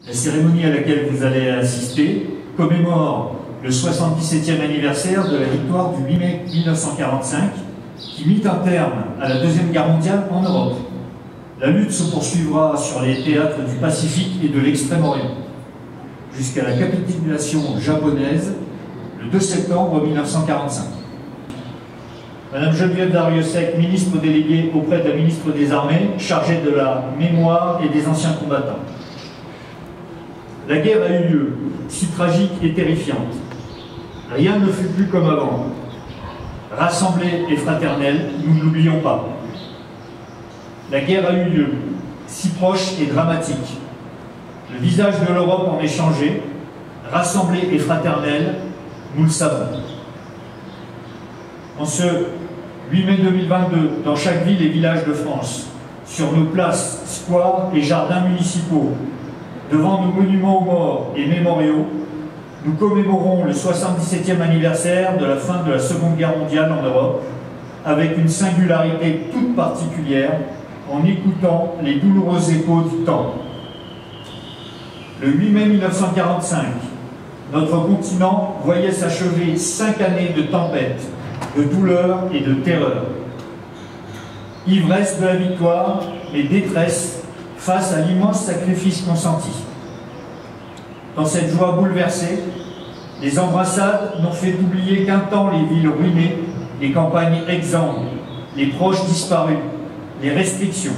La cérémonie à laquelle vous allez assister commémore le 77e anniversaire de la victoire du 8 mai 1945 qui mit un terme à la Deuxième Guerre mondiale en Europe. La lutte se poursuivra sur les théâtres du Pacifique et de l'Extrême-Orient jusqu'à la capitulation japonaise le 2 septembre 1945. Madame Geneviève Darrieussecq, ministre déléguée auprès de la ministre des Armées, chargée de la mémoire et des anciens combattants. La guerre a eu lieu, si tragique et terrifiante. Rien ne fut plus comme avant. Rassemblés et fraternels, nous ne l'oublions pas. La guerre a eu lieu, si proche et dramatique. Le visage de l'Europe en est changé, rassemblés et fraternels, nous le savons. En ce 8 mai 2022, dans chaque ville et village de France, sur nos places, squares et jardins municipaux, devant nos monuments aux morts et mémoriaux, nous commémorons le 77e anniversaire de la fin de la Seconde Guerre mondiale en Europe, avec une singularité toute particulière, en écoutant les douloureux échos du temps. Le 8 mai 1945, notre continent voyait s'achever 5 années de tempête, de douleur et de terreur. Ivresse de la victoire et détresse face à l'immense sacrifice consenti. Dans cette joie bouleversée, les embrassades n'ont fait oublier qu'un temps les villes ruinées, les campagnes exsangues, les proches disparus, les restrictions.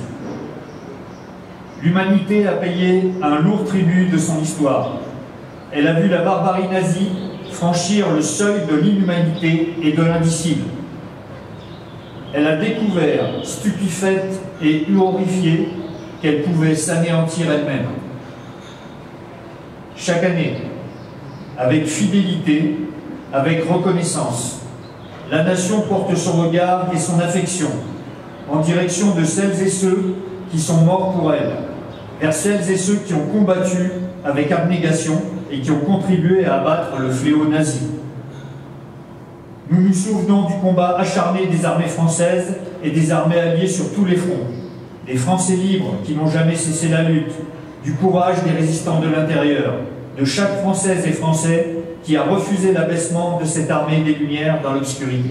L'humanité a payé un lourd tribut de son histoire. Elle a vu la barbarie nazie franchir le seuil de l'inhumanité et de l'indicible. Elle a découvert, stupéfaite et horrifiée, qu'elle pouvait s'anéantir elle-même. Chaque année, avec fidélité, avec reconnaissance, la nation porte son regard et son affection en direction de celles et ceux qui sont morts pour elle, vers celles et ceux qui ont combattu avec abnégation et qui ont contribué à abattre le fléau nazi. Nous nous souvenons du combat acharné des armées françaises et des armées alliées sur tous les fronts, des Français libres qui n'ont jamais cessé la lutte, du courage des résistants de l'intérieur, de chaque Française et Français qui a refusé l'abaissement de cette armée des Lumières dans l'obscurité.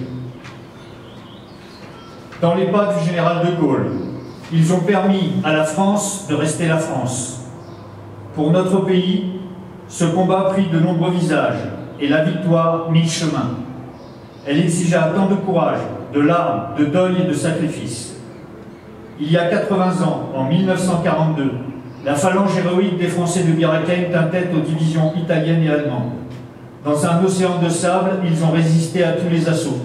Dans les pas du général de Gaulle, ils ont permis à la France de rester la France. Pour notre pays, ce combat prit de nombreux visages et la victoire mit le chemin. Elle exigea tant de courage, de larmes, de deuil et de sacrifices. Il y a 80 ans, en 1942, la phalange héroïque des Français de Bir Hakeim tint tête aux divisions italiennes et allemandes. Dans un océan de sable, ils ont résisté à tous les assauts.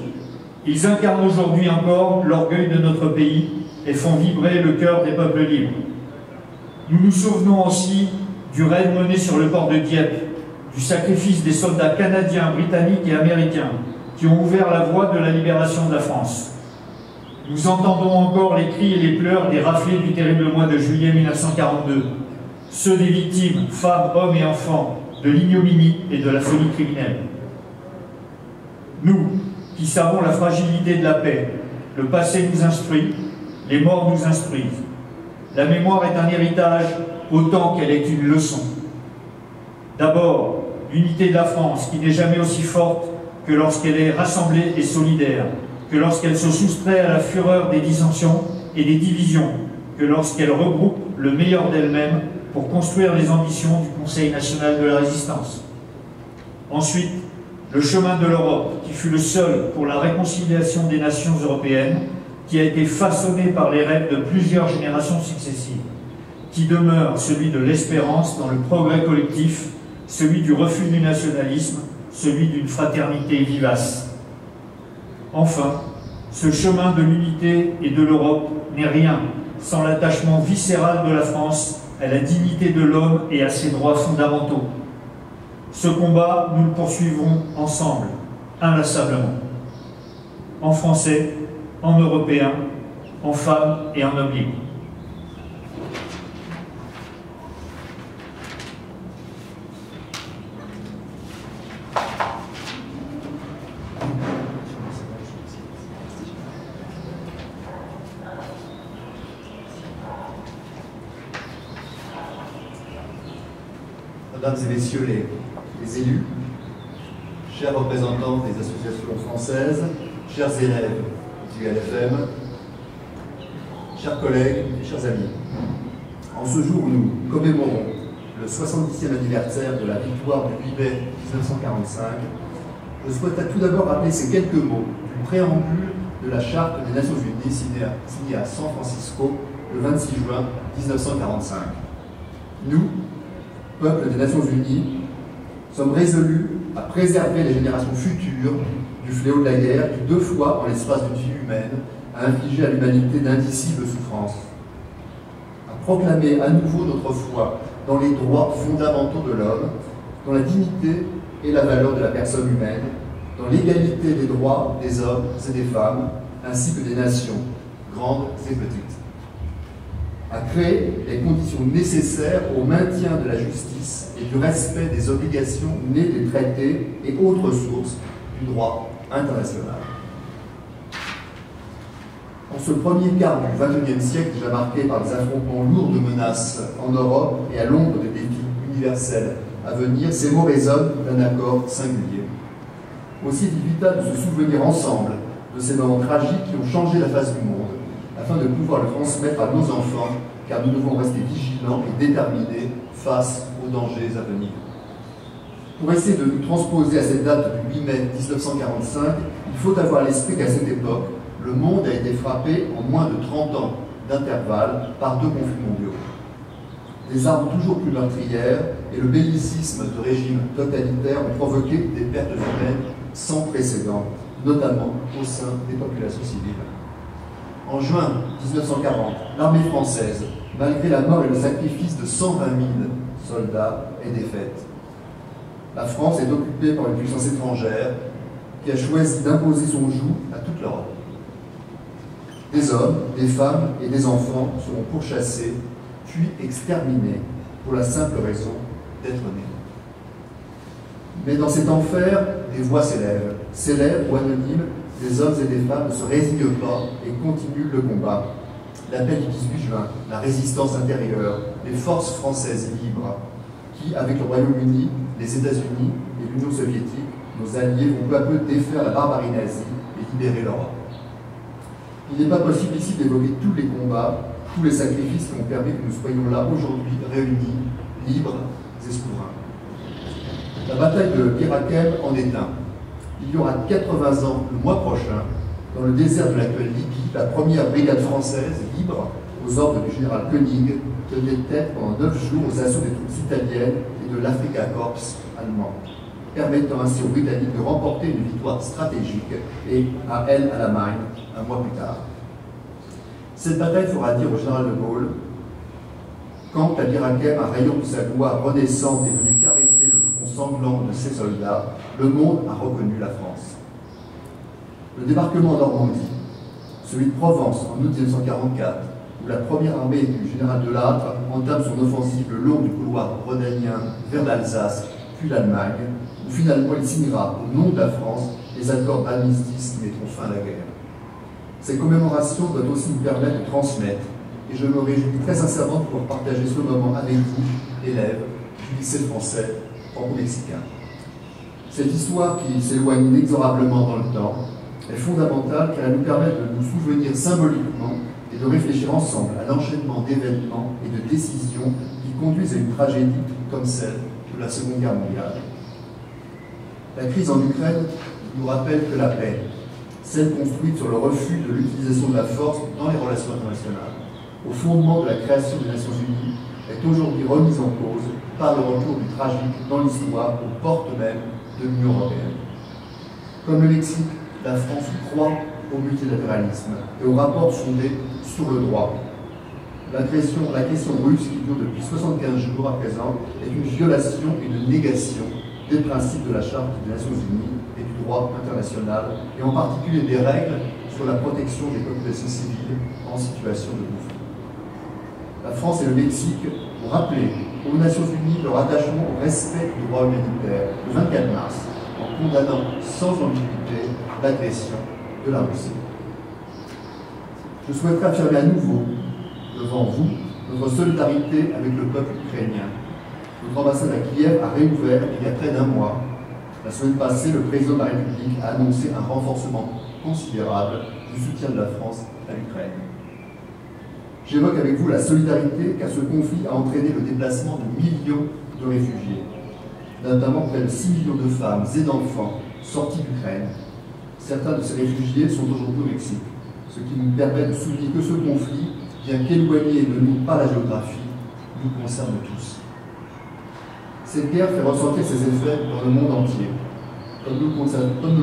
Ils incarnent aujourd'hui encore l'orgueil de notre pays et font vibrer le cœur des peuples libres. Nous nous souvenons aussi du raid mené sur le port de Dieppe, du sacrifice des soldats canadiens, britanniques et américains qui ont ouvert la voie de la libération de la France. Nous entendons encore les cris et les pleurs des raflés du terrible mois de juillet 1942, ceux des victimes, femmes, hommes et enfants, de l'ignominie et de la folie criminelle. Nous, qui savons la fragilité de la paix, le passé nous instruit, les morts nous instruisent. La mémoire est un héritage autant qu'elle est une leçon. D'abord, l'unité de la France qui n'est jamais aussi forte que lorsqu'elle est rassemblée et solidaire, que lorsqu'elle se soustrait à la fureur des dissensions et des divisions, que lorsqu'elle regroupe le meilleur d'elle-même pour construire les ambitions du Conseil national de la résistance. Ensuite, le chemin de l'Europe, qui fut le seul pour la réconciliation des nations européennes, qui a été façonné par les rêves de plusieurs générations successives, qui demeure celui de l'espérance dans le progrès collectif, celui du refus du nationalisme, celui d'une fraternité vivace. Enfin, ce chemin de l'unité et de l'Europe n'est rien sans l'attachement viscéral de la France à la dignité de l'homme et à ses droits fondamentaux. Ce combat, nous le poursuivrons ensemble, inlassablement. En français, en européen, en femmes et en hommes libres. Mesdames et Messieurs les élus, chers représentants des associations françaises, chers élèves du LFM, chers collègues et chers amis, en ce jour où nous commémorons le 70e anniversaire de la victoire du 8 mai 1945, je souhaite tout d'abord rappeler ces quelques mots du préambule de la Charte des Nations Unies signée à San Francisco le 26 juin 1945. Nous, peuple des Nations Unies, sommes résolus à préserver les générations futures du fléau de la guerre qui, 2 fois en l'espace d'une vie humaine, a infligé à l'humanité d'indicibles souffrances, à proclamer à nouveau notre foi dans les droits fondamentaux de l'homme, dans la dignité et la valeur de la personne humaine, dans l'égalité des droits des hommes et des femmes, ainsi que des nations, grandes et petites, à créer les conditions nécessaires au maintien de la justice et du respect des obligations nées des traités et autres sources du droit international. En ce premier quart du XXIe siècle, déjà marqué par des affrontements lourds de menaces en Europe et à l'ombre des défis universels à venir, ces mots résonnent d'un accord singulier. Aussi est-il vital de se souvenir ensemble de ces moments tragiques qui ont changé la face du monde, afin de pouvoir le transmettre à nos enfants, car nous devons rester vigilants et déterminés face aux dangers à venir. Pour essayer de nous transposer à cette date du 8 mai 1945, il faut avoir à l'esprit qu'à cette époque, le monde a été frappé en moins de 30 ans d'intervalle par 2 conflits mondiaux. Des armes toujours plus meurtrières et le bellicisme de régimes totalitaires ont provoqué des pertes humaines sans précédent, notamment au sein des populations civiles. En juin 1940, l'armée française, malgré la mort et le sacrifice de 120 000 soldats, est défaite. La France est occupée par une puissance étrangère qui a choisi d'imposer son joug à toute l'Europe. Des hommes, des femmes et des enfants seront pourchassés, puis exterminés pour la simple raison d'être nés. Mais dans cet enfer, des voix s'élèvent, célèbres ou anonymes, des hommes et des femmes ne se résignent pas et continuent le combat. L'appel du 18 juin, la résistance intérieure, les forces françaises libres, qui, avec le Royaume-Uni, les États-Unis et l'Union soviétique, nos alliés, vont peu à peu défaire la barbarie nazie et libérer l'Europe. Il n'est pas possible ici d'évoquer tous les combats, tous les sacrifices qui ont permis que nous soyons là aujourd'hui, réunis, libres et souverains. La bataille de Bir Hakeim en est un. Il y aura 80 ans, le mois prochain, dans le désert de l'actuelle Libye, la première brigade française, libre, aux ordres du général Koenig, tenait tête pendant 9 jours aux assauts des troupes italiennes et de l'Afrika Korps allemand, permettant ainsi aux Britanniques de remporter une victoire stratégique et à El Alamein un mois plus tard. Cette bataille fera dire au général de Gaulle, quand à Bir Hakeim, un rayon de sa gloire renaissante est venu caresser le front sanglant de ses soldats, le monde a reconnu la France. Le débarquement en Normandie, celui de Provence en août 1944, où la première armée du général Delattre entame son offensive le long du couloir rhodanien vers l'Alsace, puis l'Allemagne, où finalement il signera au nom de la France les accords d'armistice qui mettront fin à la guerre. Ces commémorations doivent aussi nous permettre de transmettre, et je me réjouis très sincèrement de pouvoir partager ce moment avec vous, élèves du lycée français franco-mexicain. Cette histoire qui s'éloigne inexorablement dans le temps est fondamentale car elle nous permet de nous souvenir symboliquement et de réfléchir ensemble à l'enchaînement d'événements et de décisions qui conduisent à une tragédie comme celle de la Seconde Guerre mondiale. La crise en Ukraine nous rappelle que la paix, celle construite sur le refus de l'utilisation de la force dans les relations internationales, au fondement de la création des Nations Unies, est aujourd'hui remise en cause par le retour du tragique dans l'histoire aux portes même de l'Union européenne. Comme le Mexique, la France croit au multilatéralisme et aux rapports fondés sur le droit. La question russe, qui dure depuis 75 jours à présent, est une violation et une négation des principes de la Charte des Nations Unies et du droit international, et en particulier des règles sur la protection des populations civiles en situation de conflit. La France et le Mexique ont rappelé aux Nations Unies leur attachement au respect du droit humanitaire le 24 mars, en condamnant sans ambiguïté l'agression de la Russie. Je souhaiterais affirmer à nouveau devant vous notre solidarité avec le peuple ukrainien Notre ambassade à Kiev a réouvert il y a près d'un mois. La semaine passée, le président de la République a annoncé un renforcement considérable du soutien de la France à l'Ukraine. J'évoque avec vous la solidarité car ce conflit a entraîné le déplacement de millions de réfugiés, notamment près de 6 millions de femmes et d'enfants sortis d'Ukraine. Certains de ces réfugiés sont aujourd'hui au Mexique, ce qui nous permet de souligner que ce conflit, bien qu'éloigné de nous par la géographie, nous concerne tous. Cette guerre fait ressentir ses effets dans le monde entier, comme nous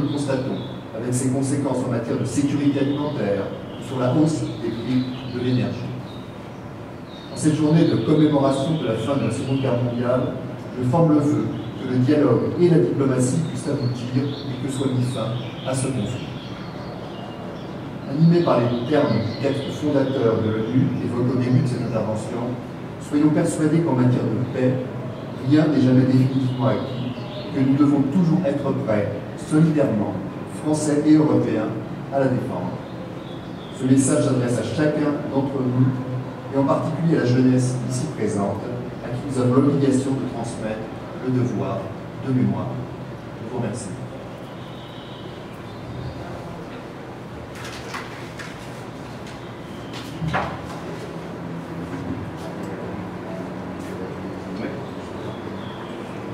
le constatons, avec ses conséquences en matière de sécurité alimentaire ou sur la hausse des prix de l'énergie. En cette journée de commémoration de la fin de la Seconde Guerre mondiale, je forme le vœu que le dialogue et la diplomatie puissent aboutir et que soit mis fin à ce conflit. Animés par les termes du texte fondateur de l'ONU évoqué au début de cette intervention, soyons persuadés qu'en matière de paix, rien n'est jamais définitivement acquis, que nous devons toujours être prêts, solidairement, Français et Européens, à la défendre. Ce message s'adresse à chacun d'entre nous, et en particulier à la jeunesse ici présente, à qui nous avons l'obligation de transmettre le devoir de mémoire. Je vous remercie.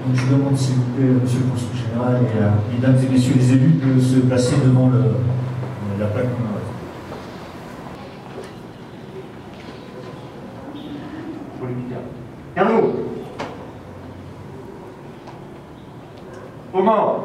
Donc je demande s'il vous plaît, Monsieur le Consul Général et Mesdames et Messieurs les élus de se placer devant la plaque commémorative. Carlo. Aux morts.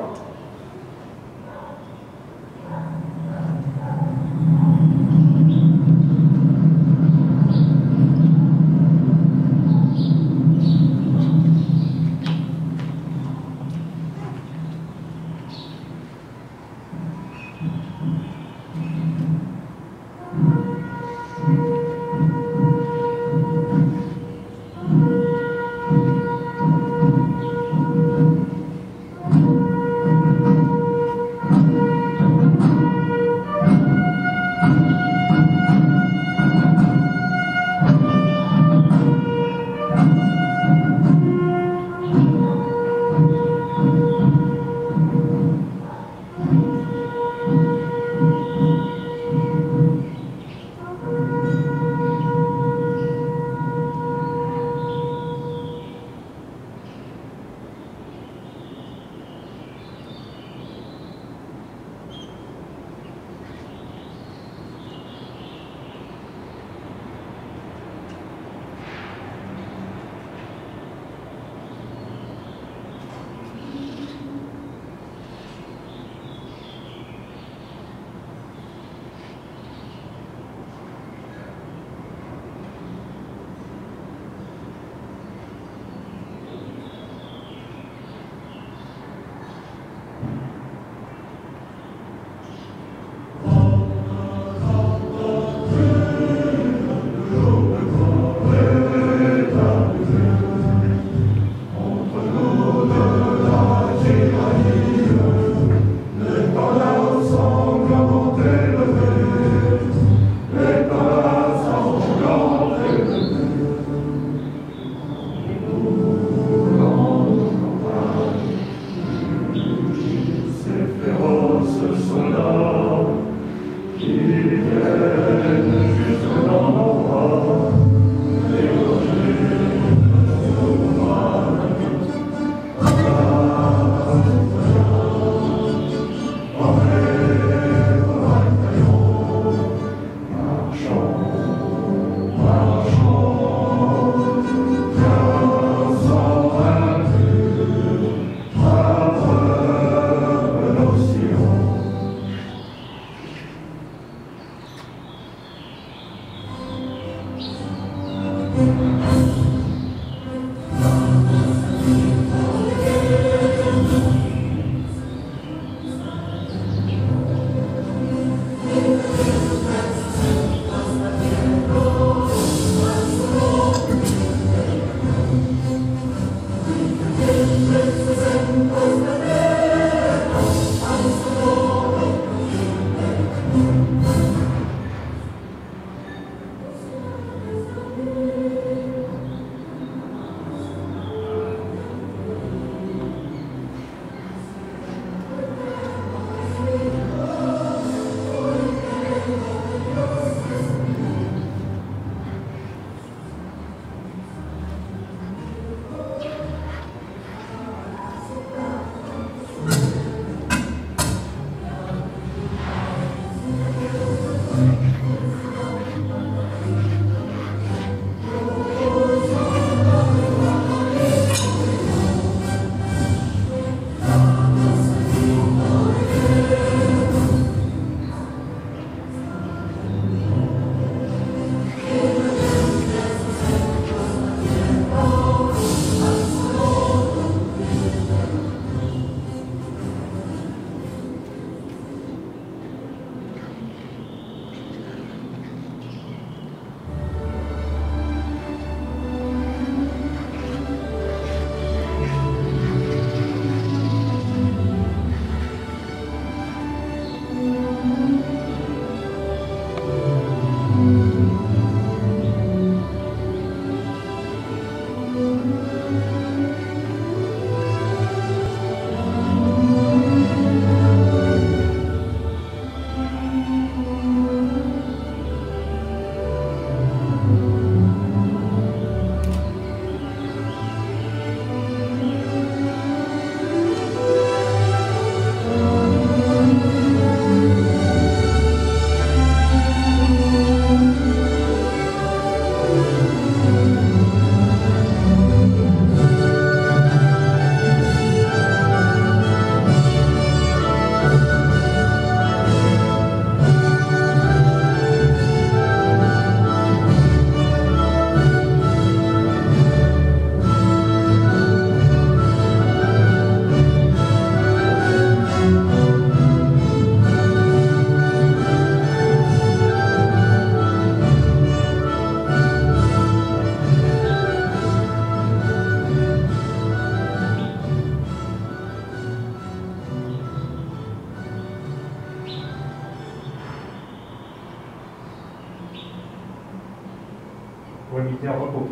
pour le militaire repos.